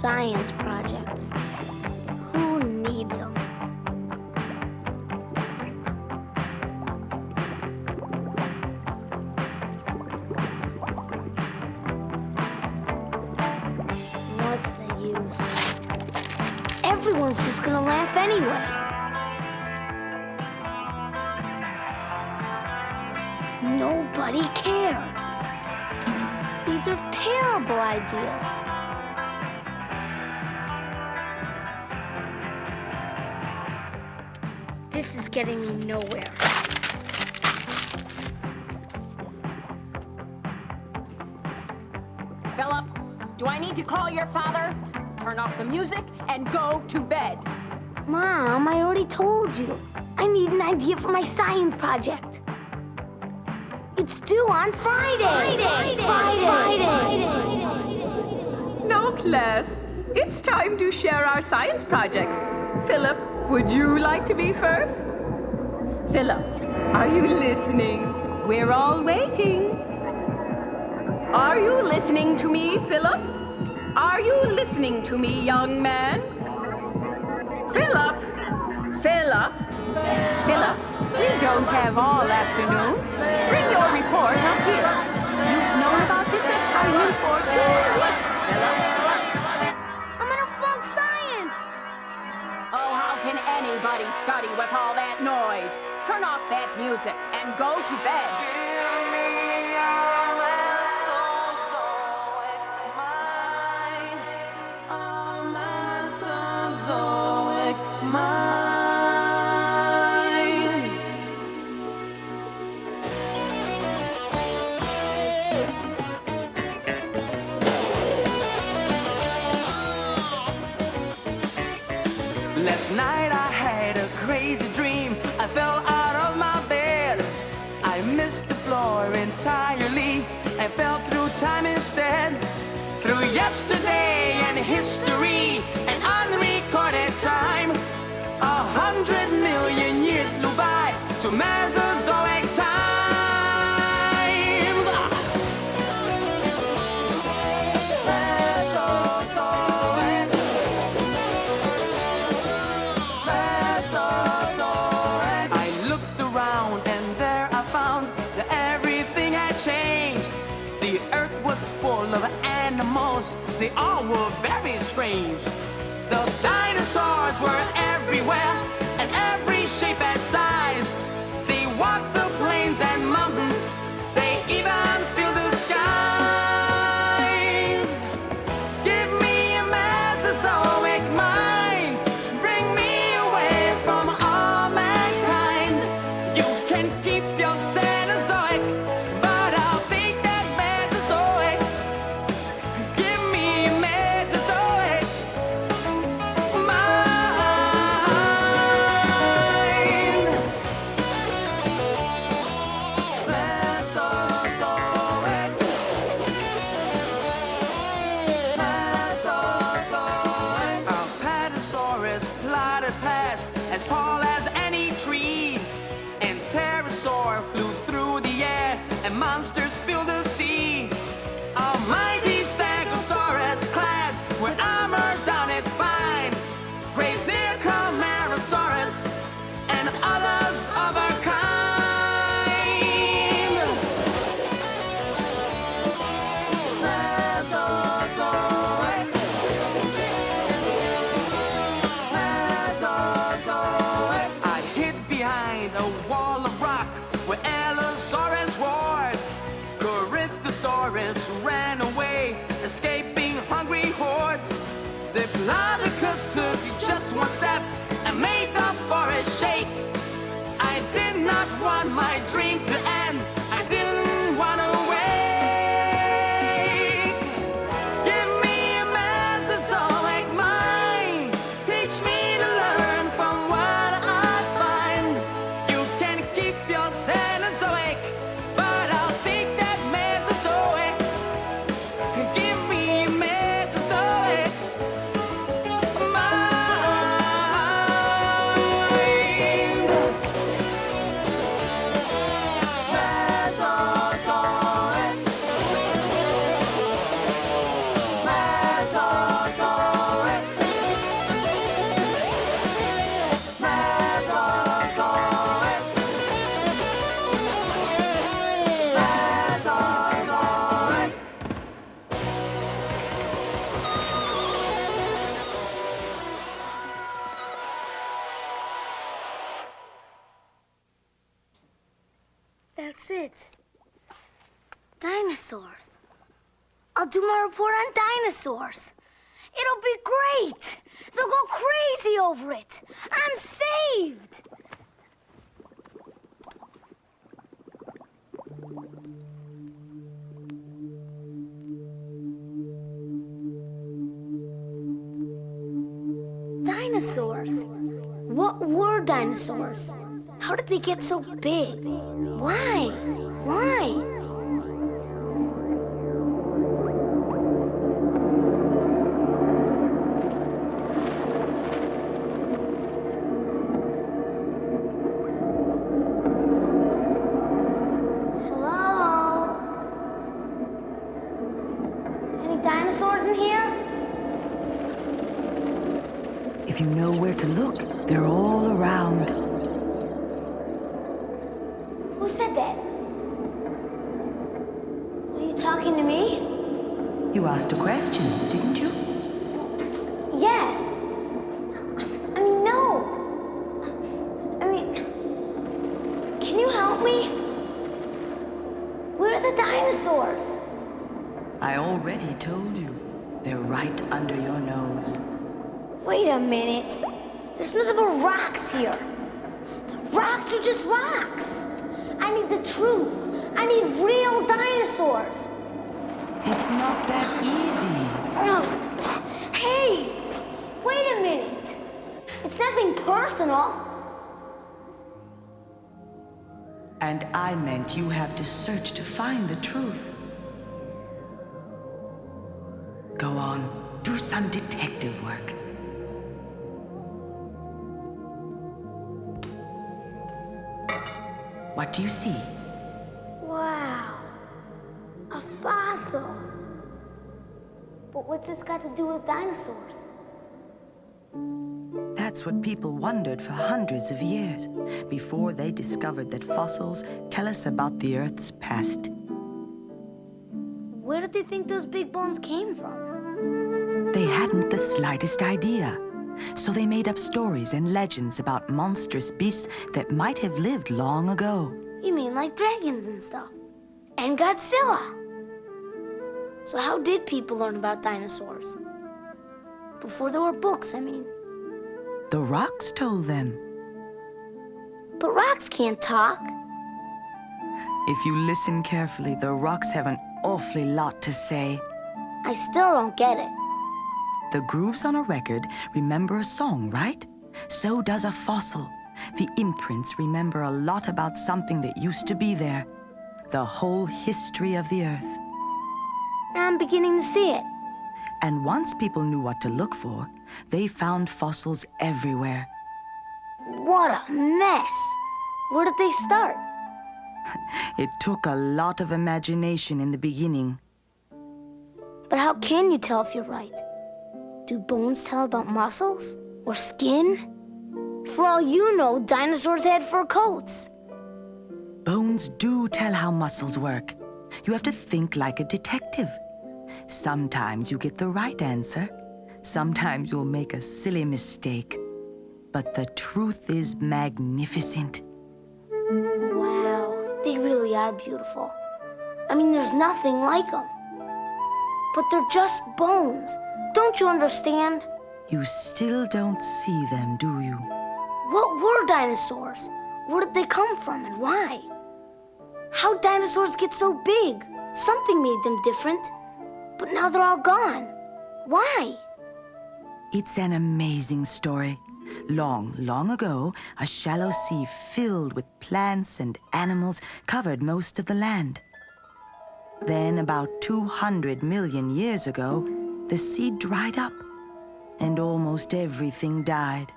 science projects. Who needs them? What's the use? Everyone's just gonna laugh anyway. Nobody cares. These are terrible ideas. This is getting me nowhere. Philip, do I need to call your father? Turn off the music and go to bed. Mom, I already told you. I need an idea for my science project. It's due on Friday. Friday. Now, class, it's time to share our science projects. Philip, would you like to be first? Philip, are you listening? We're all waiting. Are you listening to me, Philip? Are you listening to me, young man? Philip! Philip! Philip, we don't have all afternoon. Bring your report up here. You've known about this assignment for 2 weeks, Philip. I'm gonna flunk science. Oh, how can anybody study with all that noise? Turn off that music and go to bed. Give me all my Mesozoic mind, all my Mesozoic mind. Last night I had a crazy dream. I fell out of my bed. I missed the floor entirely and fell through time instead. Through yesterday and history and unrecorded time. 100 million years flew by to Mesozoic times. Mesozoic. Mesozoic. I looked around and there I found that everything had changed. The earth was full of animals. They all were very strange. The dinosaurs were everywhere, and every shape and size. They walked the plains and mountains. They even filled the skies. Give me a Mesozoic mind. Bring me away from all mankind. You can keep your Cenozoic, but I'll take that Mesozoic. Give me a Mesozoic mind. Mesozoic. Mesozoic. Our Patasaurus plodded past as tall as any tree. And pterosaur flew through the air, and monsters filled the sea. Our mighty Stegosaurus, clad with armor down its spine, grazed near Camarasaurus and others of our kind. Mesozoic. Mesozoic. I hid behind a wall of rock where Allosaurus roared. Corythosaurus ran away, escaping hungry hordes. Diplodocus took just one step and made the forest shake. I did not want my dream to end. I didn't want to wake. Give me a Mesozoic mind. Teach me to learn from what I find. You can keep your Cenozoic, but I'll take that Mesozoic. Give me a Mesozoic mind. That's it. Dinosaurs. I'll do my report on dinosaurs. It'll be great. They'll go crazy over it. I'm saved. Dinosaurs. What were dinosaurs? How did they get so big? Why? Why? Hello? Any dinosaurs in here? If you know where to look, they're all around. Who said that? Were you talking to me? You asked a question, didn't you? Yes. I mean, no. I mean, can you help me? Where are the dinosaurs? I already told you. They're right under your nose. Wait a minute. There's nothing but rocks here. Rocks are just rocks. I need the truth. I need real dinosaurs. It's not that easy. Hey, wait a minute. It's nothing personal. And I meant you have to search to find the truth. Go on, do some detective work. What do you see? Wow, a fossil. But what's this got to do with dinosaurs? That's what people wondered for hundreds of years, before they discovered that fossils tell us about the Earth's past. Where did they think those big bones came from? They hadn't the slightest idea, so they made up stories and legends about monstrous beasts that might have lived long ago. You mean like dragons and stuff? And Godzilla? So how did people learn about dinosaurs? Before there were books, I mean. The rocks told them. But rocks can't talk. If you listen carefully, the rocks have an awfully lot to say. I still don't get it. The grooves on a record remember a song, right? So does a fossil. The imprints remember a lot about something that used to be there. The whole history of the Earth. I'm beginning to see it. And once people knew what to look for, they found fossils everywhere. What a mess. Where did they start? It took a lot of imagination in the beginning. But how can you tell if you're right? Do bones tell about muscles? Or skin? For all you know, dinosaurs had fur coats. Bones do tell how muscles work. You have to think like a detective. Sometimes you get the right answer. Sometimes you'll make a silly mistake. But the truth is magnificent. Wow, they really are beautiful. I mean, there's nothing like them. But they're just bones. Don't you understand? You still don't see them, do you? What were dinosaurs? Where did they come from and why? How'd dinosaurs get so big? Something made them different. But now they're all gone. Why? It's an amazing story. Long, long ago, a shallow sea filled with plants and animals covered most of the land. Then, about 200 million years ago, the sea dried up, and almost everything died.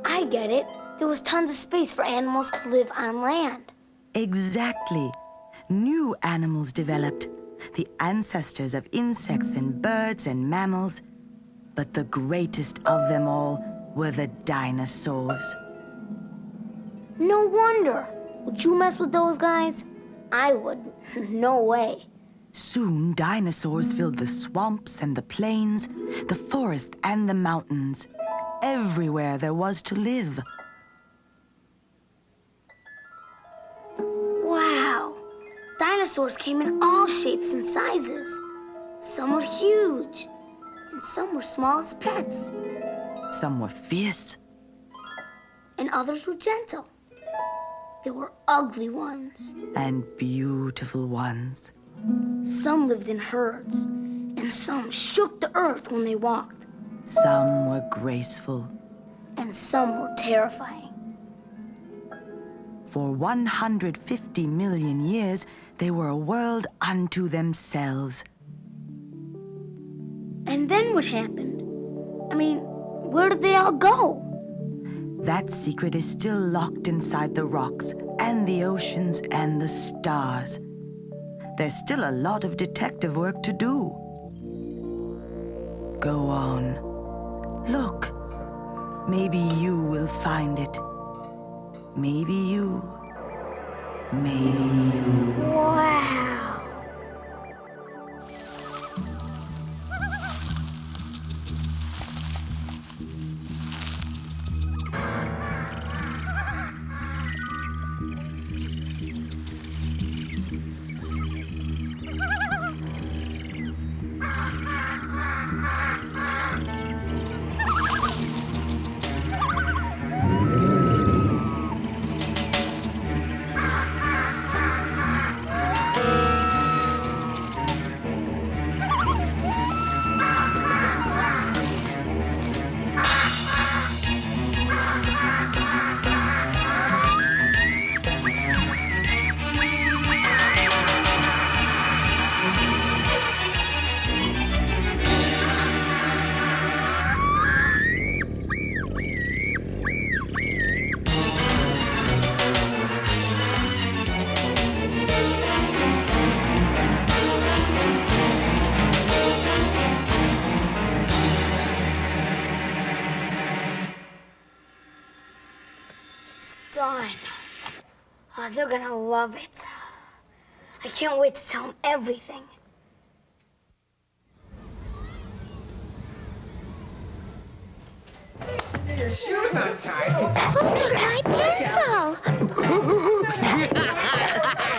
I get it. There was tons of space for animals to live on land. Exactly. New animals developed, the ancestors of insects and birds and mammals. But the greatest of them all were the dinosaurs. No wonder. Would you mess with those guys? I wouldn't. No way. Soon, dinosaurs filled the swamps and the plains, the forest and the mountains, everywhere there was to live. Wow. Dinosaurs came in all shapes and sizes. Some were huge, and some were small as pets. Some were fierce. And others were gentle. There were ugly ones. And beautiful ones. Some lived in herds, and some shook the earth when they walked. Some were graceful. And some were terrifying. For 150 million years, they were a world unto themselves. And then what happened? I mean, where did they all go? That secret is still locked inside the rocks and the oceans and the stars. There's still a lot of detective work to do. Go on. Look. Maybe you will find it. Maybe you. Wow. Done. Oh, they're gonna love it. I can't wait to tell them everything. Your shoes untied. My pencil!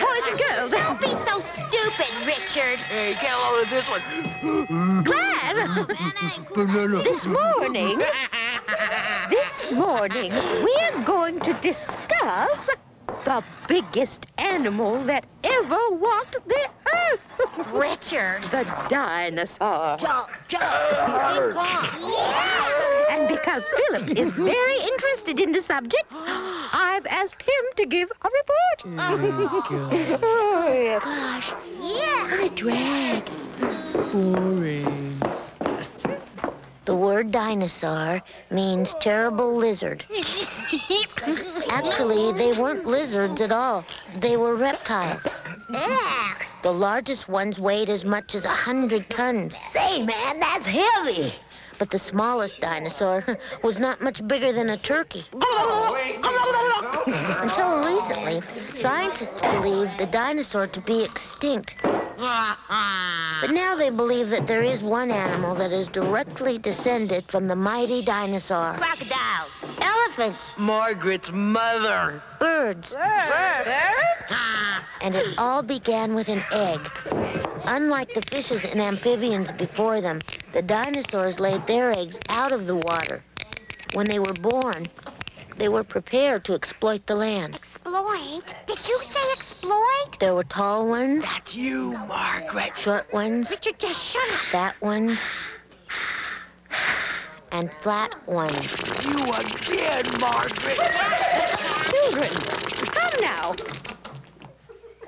Boys and girls, don't be so stupid, Richard. Hey, get a load of this one. Class, this morning, we're going to discuss the biggest animal that ever walked the earth. Richard. The dinosaur. Jump. And because Philip is very interested in the subject, I've asked him to give a report. Oh, gosh. Yeah. What a drag. Boring. The word dinosaur means terrible lizard. Actually, they weren't lizards at all. They were reptiles. The largest ones weighed as much as 100 tons. Say, man, that's heavy. But the smallest dinosaur was not much bigger than a turkey. Until recently, scientists believed the dinosaur to be extinct. But now they believe that there is one animal that is directly descended from the mighty dinosaur. Crocodiles, elephants, Margaret's mother. birds. And it all began with an egg. Unlike the fishes and amphibians before them, the dinosaurs laid their eggs out of the water. When they were born, they were prepared to exploit the land. Exploit? Did you say exploit? There were tall ones, That's you, Margaret. short ones, Richard, just shut up. fat ones, and flat ones. You again, Margaret. Children, come now.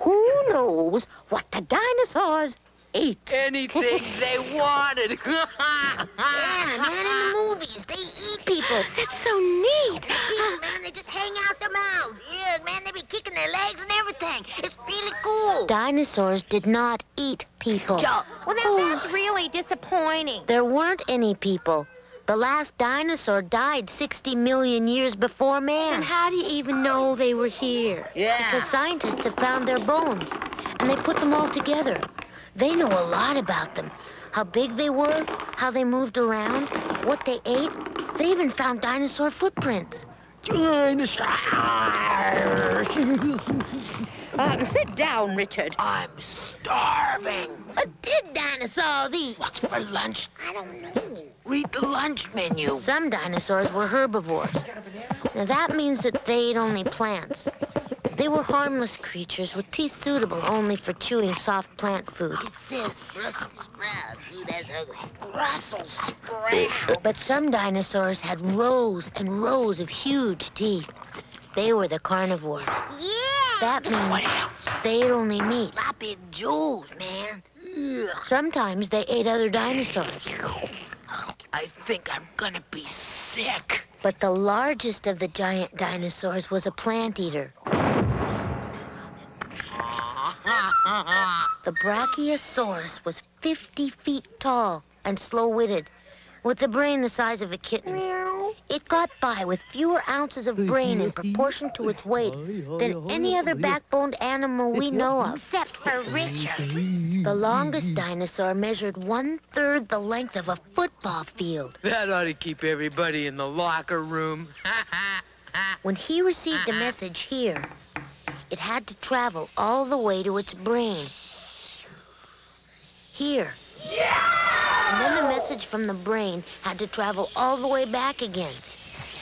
Who knows what the dinosaurs ate? Anything they wanted. Yeah, man, in the movies, they eat people. That's so neat. People, man, they just hang out their mouths. Yeah, man, they be kicking their legs and everything. It's really cool. Dinosaurs did not eat people. Well, that's really disappointing. There weren't any people. The last dinosaur died 60 million years before man. how do you even know they were here? Because scientists have found their bones, and they put them all together. They know a lot about them. How big they were, how they moved around, what they ate. They even found dinosaur footprints. Dinosaurs. Sit down, Richard. I'm starving. What did dinosaurs eat? What's for lunch? I don't know. Read the lunch menu. Some dinosaurs were herbivores. Now that means that they ate only plants. They were harmless creatures with teeth suitable only for chewing soft plant food. It's this Brussels sprout. Ooh, that's ugly. Brussels sprout. But some dinosaurs had rows and rows of huge teeth. They were the carnivores. Yeah. That means they ate only meat. Sloppy jewels, man. Ugh. Sometimes they ate other dinosaurs. I think I'm gonna be sick. But the largest of the giant dinosaurs was a plant eater. The Brachiosaurus was 50 feet tall and slow-witted, with a brain the size of a kitten's. It got by with fewer ounces of brain in proportion to its weight than any other backboned animal we know of. Except for Richard. The longest dinosaur measured 1/3 the length of a football field. That ought to keep everybody in the locker room. When he received a message here, it had to travel all the way to its brain. Here. And then the message from the brain had to travel all the way back again.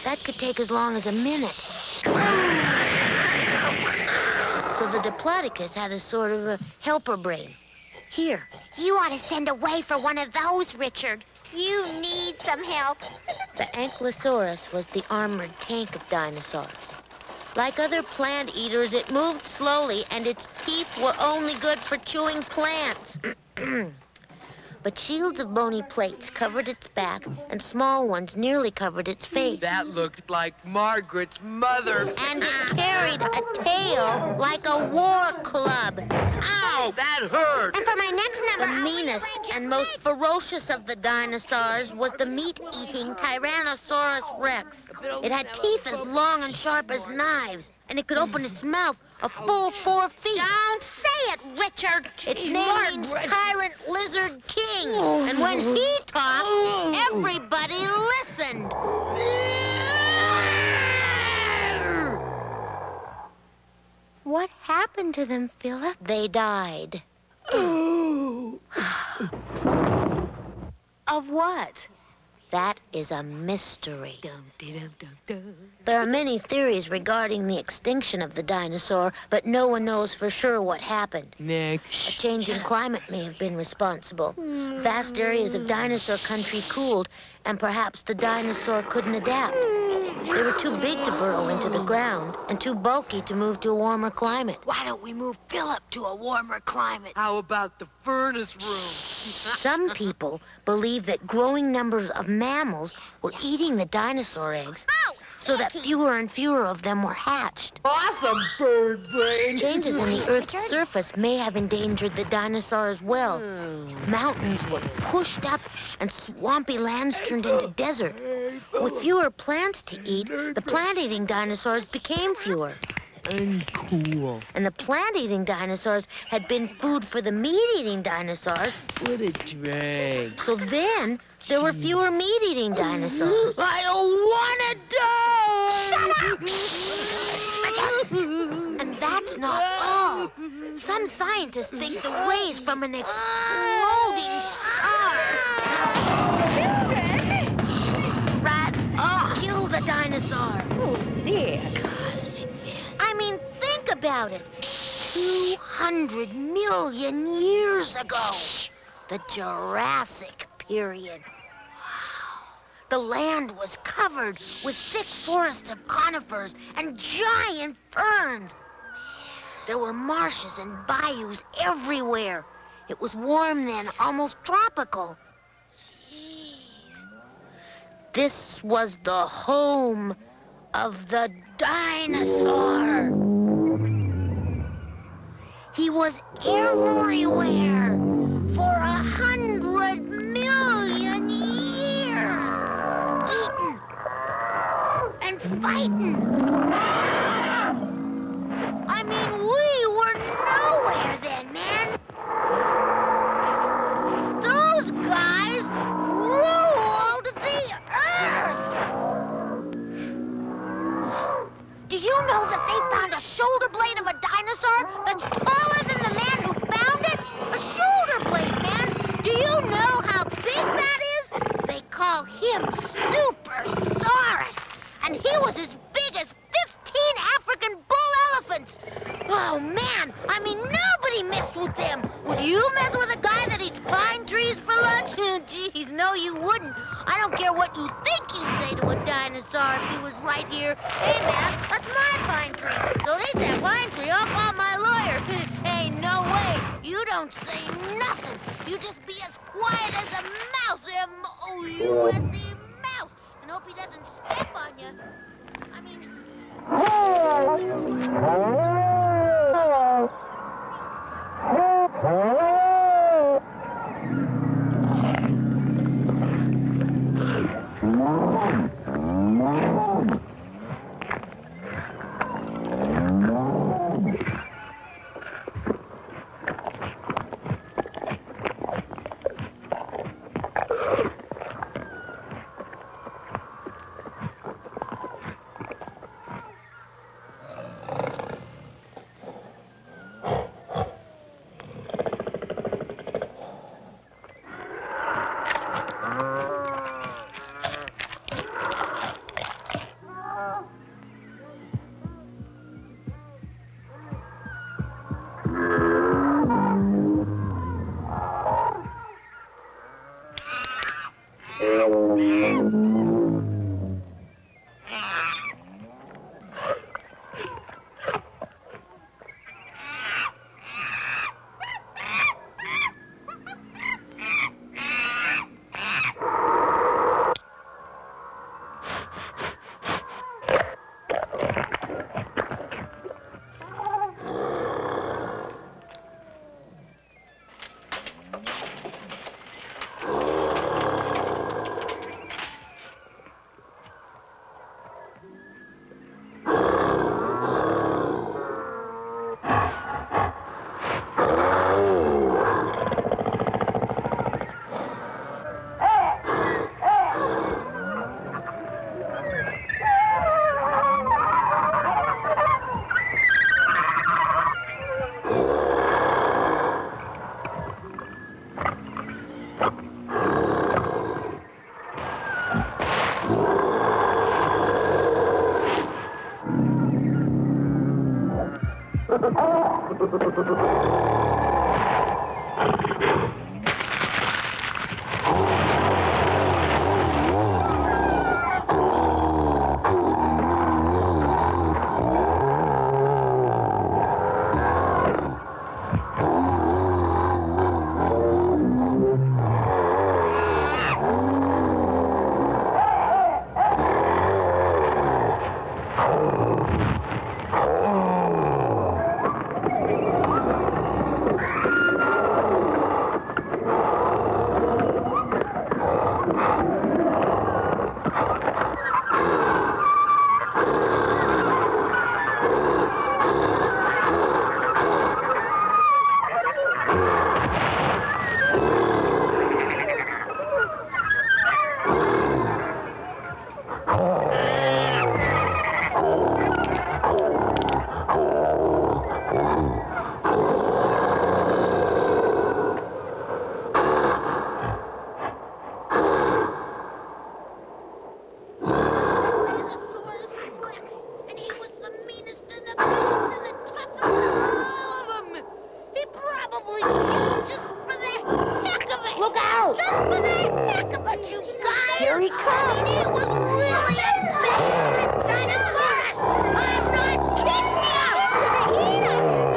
That could take as long as a minute. So the Diplodocus had a sort of a helper brain. Here. You ought to send away for one of those, Richard. You need some help. The Ankylosaurus was the armored tank of dinosaurs. Like other plant eaters, it moved slowly, and its teeth were only good for chewing plants. But shields of bony plates covered its back, and small ones nearly covered its face. That looked like Margaret's mother. And it carried a tail like a war club. Ow, that hurt. And for my next number, The meanest and most ferocious of the dinosaurs was the meat-eating Tyrannosaurus Rex. It had teeth as long and sharp as knives, and it could open its mouth a full 4 feet. Don't say it, Richard. Its name means Tyrant Lizard King, and when he talked, everybody listened. What happened to them, Philip? They died. Of what? That is a mystery. There are many theories regarding the extinction of the dinosaur, but no one knows for sure what happened. Next. A change in climate may have been responsible. Vast areas of dinosaur country cooled, and perhaps the dinosaur couldn't adapt. They were too big to burrow into the ground and too bulky to move to a warmer climate. Why don't we move Philip to a warmer climate? How about the furnace room? Some people believe that growing numbers of mammals were eating the dinosaur eggs, so that fewer and fewer of them were hatched. Awesome, bird brain. Changes in the Earth's surface may have endangered the dinosaur as well. Mountains were pushed up and swampy lands turned into desert. With fewer plants to eat, the plant-eating dinosaurs became fewer. Uncool. And the plant-eating dinosaurs had been food for the meat-eating dinosaurs. What a drag. So then, there were fewer meat-eating dinosaurs. I don't want to die! Shut up! And that's not all. Some scientists think the rays from an exploding star killed the dinosaur. Oh, dear. Cosmic man. I mean, think about it. 200 million years ago. The Jurassic period. The land was covered with thick forests of conifers and giant ferns. There were marshes and bayous everywhere. It was warm then, almost tropical. This was the home of the dinosaur. He was everywhere for 100 million years, eating and fighting. I mean, we were nowhere then, man. Those guys ruled the earth. Do you know that they found a shoulder blade of a dinosaur that him Supersaurus, and he was as big as 15 African bull elephants. Oh, man, I mean, nobody messed with them. Would you mess with a guy that eats pine trees for lunch? Geez, no, you wouldn't. I don't care what you think you'd say to a dinosaur if he was right here. Hey, man, that's my pine tree. Don't eat that pine tree. I'll call my lawyer. Hey, no way. You don't say nothing. You just be as quiet as a mouse. M-O-U-S-E, mouse. And hope he doesn't step on you. I mean... Here he comes. I mean, it was really a big Dinosaurus. I'm not kidding you.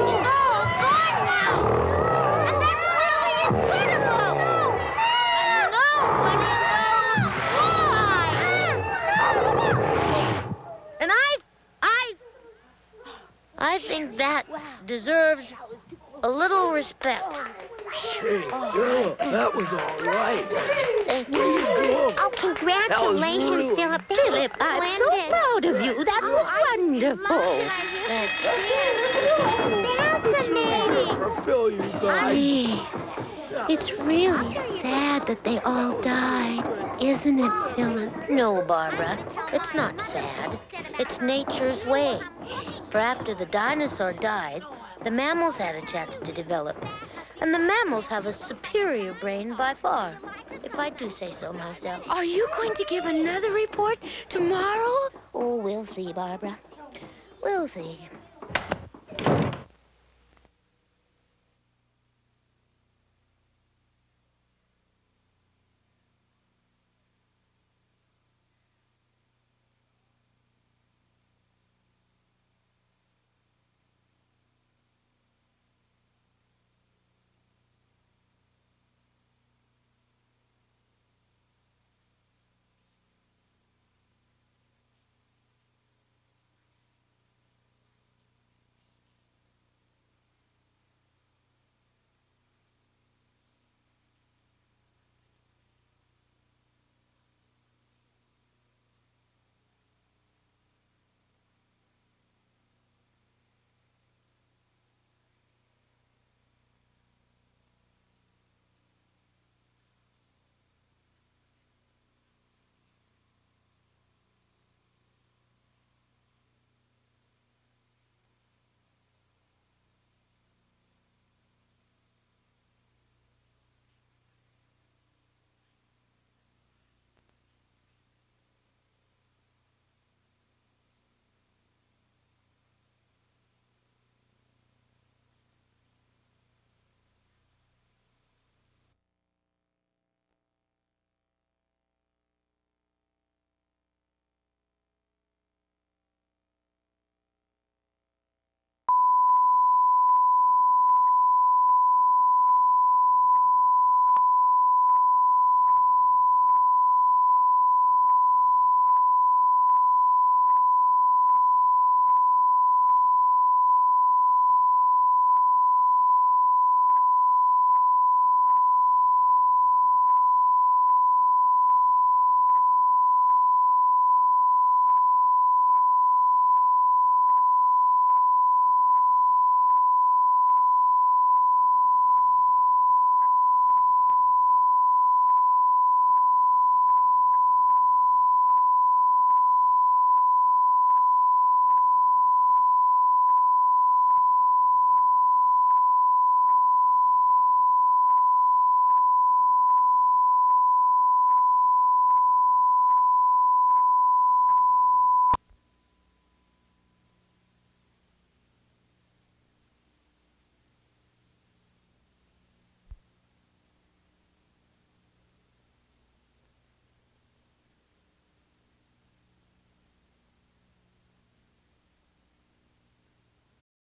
It's all gone now. And that's really incredible. And nobody knows why. And I think that deserves a little respect. Hey, girl, that was all right. Thank you. Oh, congratulations, Philip. Philip, I'm so proud of you. That was wonderful. Fascinating. For Phil, you guys. It's really sad that they all died, isn't it, Philip? No, Barbara. It's not sad. It's nature's way. For after the dinosaur died, the mammals had a chance to develop. And the mammals have a superior brain by far. if I do say so myself. Are you going to give another report tomorrow? Oh, we'll see, Barbara. We'll see.